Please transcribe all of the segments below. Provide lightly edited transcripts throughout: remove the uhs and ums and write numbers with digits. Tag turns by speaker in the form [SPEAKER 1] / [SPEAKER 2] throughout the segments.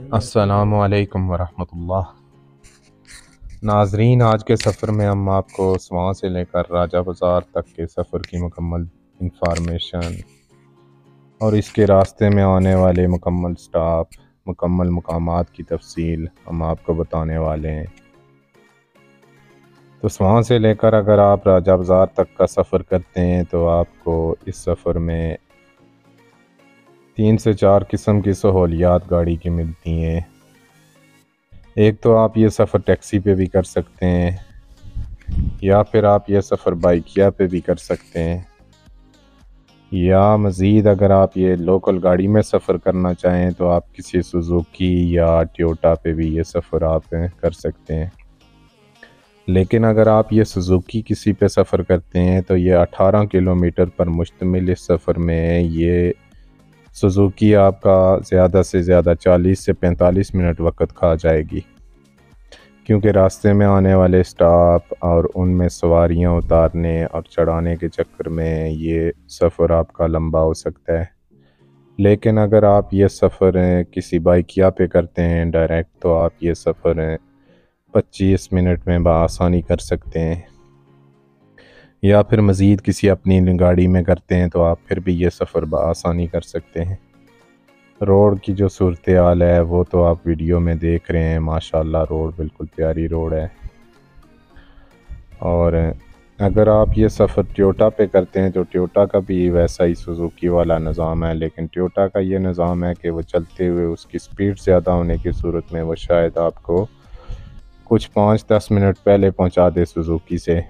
[SPEAKER 1] السلام علیکم ورحمۃ اللہ۔ ناظرین، آج کے سفر میں ہم آپ کو سواں سے لے کر راجہ بازار تک کے سفر کی مکمل انفارمیشن اور اس کے راستے میں آنے والے مکمل سٹاپ، مکمل مقامات کی تفصیل ہم آپ کو بتانے والے ہیں۔ تو سواں سے لے کر اگر آپ راجہ بازار تک کا سفر کرتے ہیں تو آپ کو اس سفر میں 3 سے 4 قسم کی سہولیات گاڑی کی ملتی ہیں۔ ایک تو آپ یہ سفر ٹیکسی پہ بھی کر سکتے ہیں، یا پھر آپ یہ سفر بائکیا پہ بھی کر سکتے ہیں، یا مزید اگر آپ یہ لوکل گاڑی میں سفر کرنا چاہیں تو آپ کسی سوزوکی یا ٹیوٹا پہ بھی یہ سفر آپ کر سکتے ہیں۔ لیکن اگر آپ یہ سوزوکی کسی پہ سفر کرتے ہیں تو یہ 18 کلومیٹر پر مشتمل اس سفر میں یہ سوزوکی آپ کا زیادہ سے زیادہ 40 سے 45 منٹ وقت کھا جائے گی، کیونکہ راستے میں آنے والے سٹاپ اور ان میں سواریاں اتارنے اور چڑھانے کے چکر میں یہ سفر آپ کا لمبا ہو سکتا ہے۔ لیکن اگر آپ یہ سفر کسی بائکیا پہ کرتے ہیں ڈائریکٹ، تو آپ یہ سفر 25 منٹ میں بآسانی کر سکتے ہیں، یا پھر مزید کسی اپنی گاڑی میں کرتے ہیں تو آپ پھر بھی یہ سفر بآسانی کر سکتے ہیں۔ روڈ کی جو صورتحال ہے وہ تو آپ ویڈیو میں دیکھ رہے ہیں، ماشاءاللہ روڈ بالکل پیاری روڈ ہے۔ اور اگر آپ یہ سفر ٹیوٹا پہ کرتے ہیں تو ٹیوٹا کا بھی ویسا ہی سوزوکی والا نظام ہے، لیکن ٹیوٹا کا یہ نظام ہے کہ وہ چلتے ہوئے اس کی سپیڈ زیادہ ہونے کی صورت میں وہ شاید آپ کو کچھ 5-10 منٹ پہلے پہنچا دے سوزوکی سے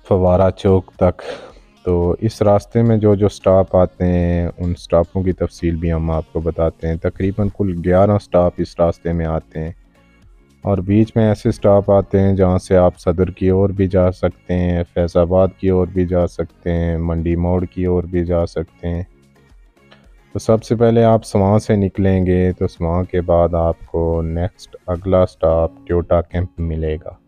[SPEAKER 1] فوارہ چوک تک۔ تو اس راستے میں جو جو سٹاپ آتے ہیں ان سٹاپوں کی تفصیل بھی ہم آپ کو بتاتے ہیں۔ تقریباً کل 11 سٹاپ اس راستے میں آتے ہیں، اور بیچ میں ایسے سٹاپ آتے ہیں جہاں سے آپ صدر کی اور بھی جا سکتے ہیں، فیض آباد کی اور بھی جا سکتے ہیں، منڈی موڑ کی اور بھی جا سکتے ہیں۔ تو سب سے پہلے آپ سواں سے نکلیں گے تو سواں کے بعد آپ کو نیکسٹ اگلا سٹاپ ٹیوٹا کیمپ ملے گا۔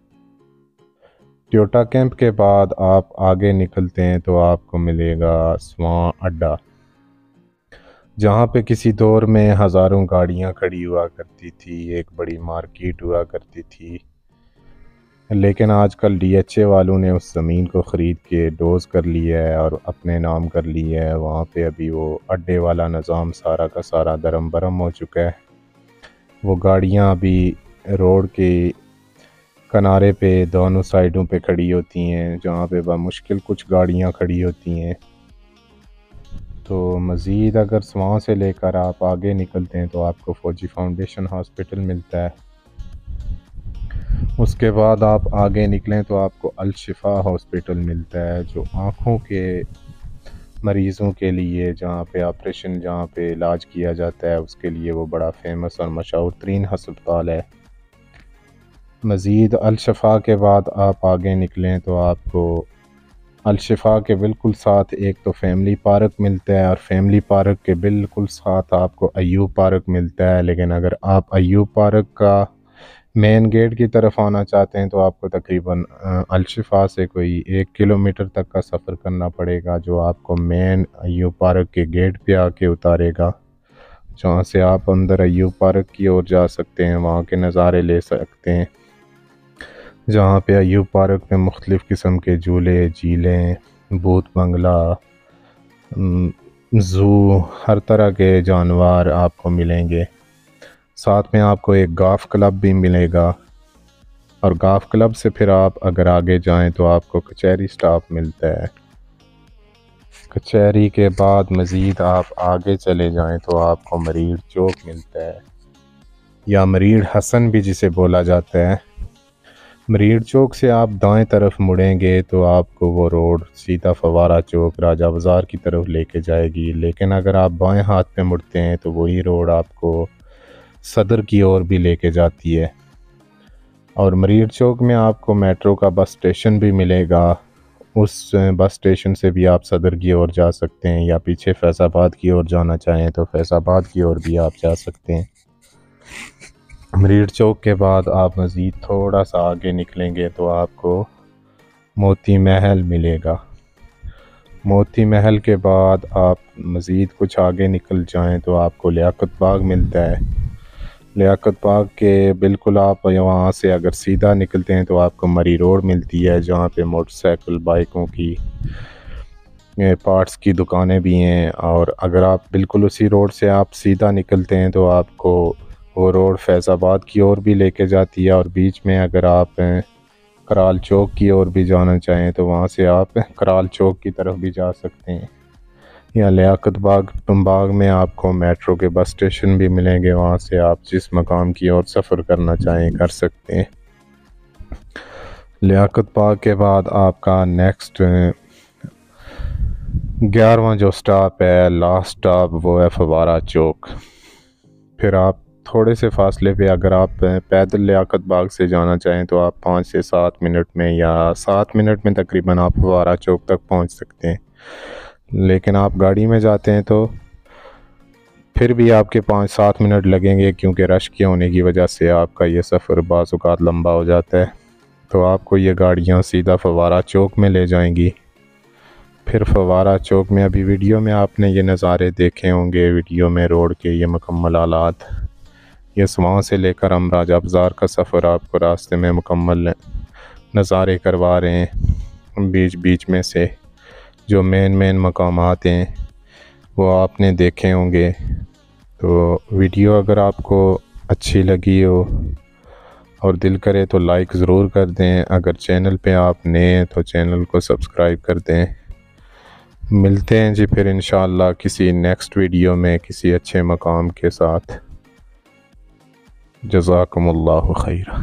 [SPEAKER 1] ٹیوٹا کیمپ کے بعد آپ آگے نکلتے ہیں تو آپ کو ملے گا سواں اڈا، جہاں پہ کسی دور میں ہزاروں گاڑیاں کھڑی ہوا کرتی تھی، ایک بڑی مارکیٹ ہوا کرتی تھی۔ لیکن آج کل ڈی ایچ اے والوں نے اس زمین کو خرید کے ڈوز کر لیا ہے اور اپنے نام کر لیا ہے۔ وہاں پہ ابھی وہ اڈے والا نظام سارا کا سارا درم برم ہو چکا ہے۔ وہ گاڑیاں ابھی روڈ کے کنارے پہ دونوں سائیڈوں پہ کھڑی ہوتی ہیں، جہاں پہ بمشکل کچھ گاڑیاں کھڑی ہوتی ہیں۔ تو مزید اگر سواں سے لے کر آپ آگے نکلتے ہیں تو آپ کو فوجی فاؤنڈیشن ہاسپٹل ملتا ہے۔ اس کے بعد آپ آگے نکلیں تو آپ کو الشفا ہاسپٹل ملتا ہے، جو آنکھوں کے مریضوں کے لیے جہاں پہ آپریشن، جہاں پہ علاج کیا جاتا ہے، اس کے لیے وہ بڑا فیمس اور مشہور ترین ہسپتال ہے۔ مزید الشفا کے بعد آپ آگے نکلیں تو آپ کو الشفا کے بالکل ساتھ ایک تو فیملی پارک ملتا ہے، اور فیملی پارک کے بالکل ساتھ آپ کو ایوب پارک ملتا ہے۔ لیکن اگر آپ ایوب پارک کا مین گیٹ کی طرف آنا چاہتے ہیں تو آپ کو تقریباً الشفا سے کوئی 1 کلومیٹر تک کا سفر کرنا پڑے گا، جو آپ کو مین ایوب پارک کے گیٹ پہ آ کے اتارے گا، جہاں سے آپ اندر ایوب پارک کی اور جا سکتے ہیں، وہاں کے نظارے لے سکتے ہیں، جہاں پہ ایوب پارک میں مختلف قسم کے جھولے، جھیلیں، بھوت بنگلہ، زو، ہر طرح کے جانور آپ کو ملیں گے۔ ساتھ میں آپ کو ایک گالف کلب بھی ملے گا، اور گالف کلب سے پھر آپ اگر آگے جائیں تو آپ کو کچہری سٹاپ ملتا ہے۔ کچہری کے بعد مزید آپ آگے چلے جائیں تو آپ کو مریڑ چوک ملتا ہے، یا مریڑ حسن بھی جسے بولا جاتا ہے۔ مریڑ چوک سے آپ دائیں طرف مڑیں گے تو آپ کو وہ روڈ سیدھا فوارہ چوک راجہ بازار کی طرف لے کے جائے گی، لیکن اگر آپ بائیں ہاتھ پہ مڑتے ہیں تو وہی روڈ آپ کو صدر کی اور بھی لے کے جاتی ہے۔ اور مریڑ چوک میں آپ کو میٹرو کا بس اسٹیشن بھی ملے گا، اس بس اسٹیشن سے بھی آپ صدر کی اور جا سکتے ہیں، یا پیچھے فیض آباد کی اور جانا چاہیں تو فیض آباد کی اور بھی آپ جا سکتے ہیں۔ مریڑ چوک کے بعد آپ مزید تھوڑا سا آگے نکلیں گے تو آپ کو موتی محل ملے گا۔ موتی محل کے بعد آپ مزید کچھ آگے نکل جائیں تو آپ کو لیاقت باغ ملتا ہے۔ لیاقت باغ کے بالکل آپ وہاں سے اگر سیدھا نکلتے ہیں تو آپ کو مری روڈ ملتی ہے، جہاں پہ موٹر سائیکل بائکوں کی پارٹس کی دکانیں بھی ہیں۔ اور اگر آپ بالکل اسی روڈ سے آپ سیدھا نکلتے ہیں تو آپ کو وہ روڈ فیض آباد کی اور بھی لے کے جاتی ہے، اور بیچ میں اگر آپ کرال چوک کی اور بھی جانا چاہیں تو وہاں سے آپ کرال چوک کی طرف بھی جا سکتے ہیں۔ یا لیاقت باغ میں آپ کو میٹرو کے بس اسٹیشن بھی ملیں گے، وہاں سے آپ جس مقام کی اور سفر کرنا چاہیں کر سکتے ہیں۔ لیاقت باغ کے بعد آپ کا نیکسٹ 11واں جو سٹاپ ہے، لاسٹ سٹاپ، وہ ہے فوارہ چوک۔ پھر آپ تھوڑے سے فاصلے پہ اگر آپ پیدل لیاقت باغ سے جانا چاہیں تو آپ 5 سے 7 منٹ میں یا 7 منٹ میں تقریباً آپ فوارہ چوک تک پہنچ سکتے ہیں۔ لیکن آپ گاڑی میں جاتے ہیں تو پھر بھی آپ کے 5-7 منٹ لگیں گے، کیونکہ رش کے ہونے کی وجہ سے آپ کا یہ سفر بعض اوقات لمبا ہو جاتا ہے۔ تو آپ کو یہ گاڑیاں سیدھا فوارہ چوک میں لے جائیں گی۔ پھر فوارہ چوک میں ابھی ویڈیو میں آپ نے یہ نظارے دیکھے ہوں گے، ویڈیو میں روڈ کے یہ مکمل حالات، یہ وہاں سے لے کر ہم راجہ بازار کا سفر آپ کو راستے میں مکمل نظارے کروا رہے ہیں۔ بیچ بیچ میں سے جو مین مقامات ہیں وہ آپ نے دیکھے ہوں گے۔ تو ویڈیو اگر آپ کو اچھی لگی ہو اور دل کرے تو لائک ضرور کر دیں، اگر چینل پہ آپ نئے ہیں تو چینل کو سبسکرائب کر دیں۔ ملتے ہیں جی پھر انشاءاللہ کسی نیکسٹ ویڈیو میں کسی اچھے مقام کے ساتھ۔ جزاکم اللہ خیرہ۔